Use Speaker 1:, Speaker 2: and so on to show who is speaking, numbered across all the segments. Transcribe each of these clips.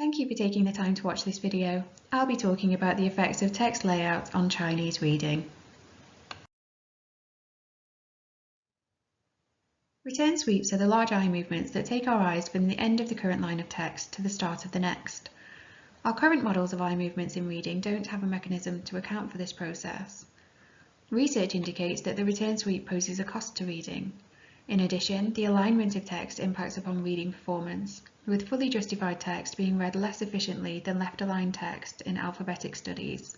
Speaker 1: Thank you for taking the time to watch this video. I'll be talking about the effects of text layout on Chinese reading. Return sweeps are the large eye movements that take our eyes from the end of the current line of text to the start of the next. Our current models of eye movements in reading don't have a mechanism to account for this process. Research indicates that the return sweep poses a cost to reading. In addition, the alignment of text impacts upon reading performance, with fully justified text being read less efficiently than left-aligned text in alphabetic studies.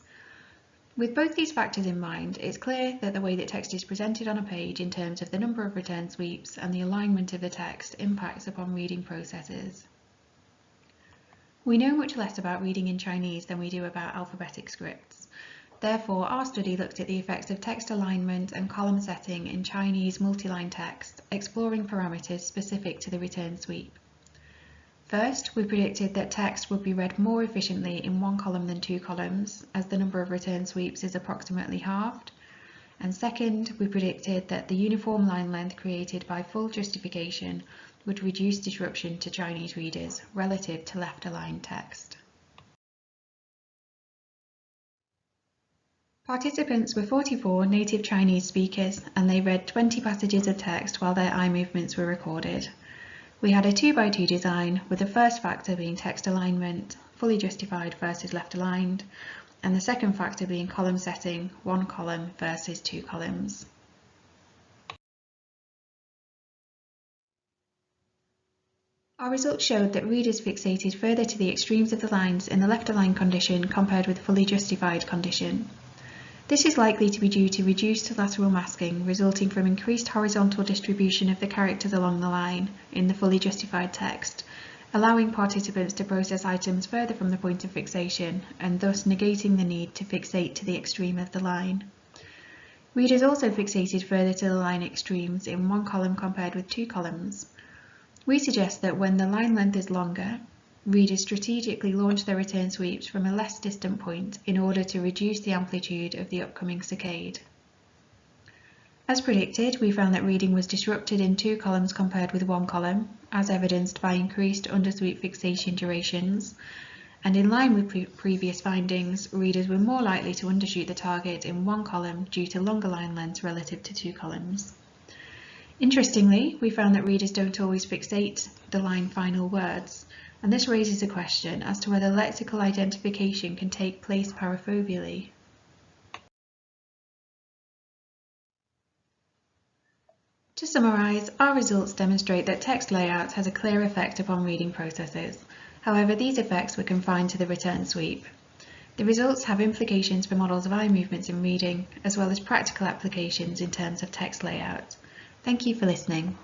Speaker 1: With both these factors in mind, it's clear that the way that text is presented on a page in terms of the number of return sweeps and the alignment of the text impacts upon reading processes. We know much less about reading in Chinese than we do about alphabetic scripts. Therefore, our study looked at the effects of text alignment and column setting in Chinese multiline text, exploring parameters specific to the return sweep. First, we predicted that text would be read more efficiently in one column than two columns, as the number of return sweeps is approximately halved. And second, we predicted that the uniform line length created by full justification would reduce disruption to Chinese readers relative to left-aligned text. Participants were 44 native Chinese speakers, and they read 20 passages of text while their eye movements were recorded. We had a 2x2 design, with the first factor being text alignment, fully justified versus left-aligned, and the second factor being column setting, one column versus two columns. Our results showed that readers fixated further to the extremes of the lines in the left-aligned condition compared with fully justified condition. This is likely to be due to reduced lateral masking resulting from increased horizontal distribution of the characters along the line in the fully justified text, allowing participants to process items further from the point of fixation and thus negating the need to fixate to the extreme of the line. Readers also fixated further to the line extremes in one column compared with two columns. We suggest that when the line length is longer, readers strategically launch their return sweeps from a less distant point in order to reduce the amplitude of the upcoming saccade. As predicted, we found that reading was disrupted in two columns compared with one column, as evidenced by increased undersweep fixation durations, and in line with previous findings, readers were more likely to undershoot the target in one column due to longer line lengths relative to two columns. Interestingly, we found that readers don't always fixate the line final words, and this raises a question as to whether lexical identification can take place parafoveally. To summarise, our results demonstrate that text layout has a clear effect upon reading processes. However, these effects were confined to the return sweep. The results have implications for models of eye movements in reading, as well as practical applications in terms of text layout. Thank you for listening.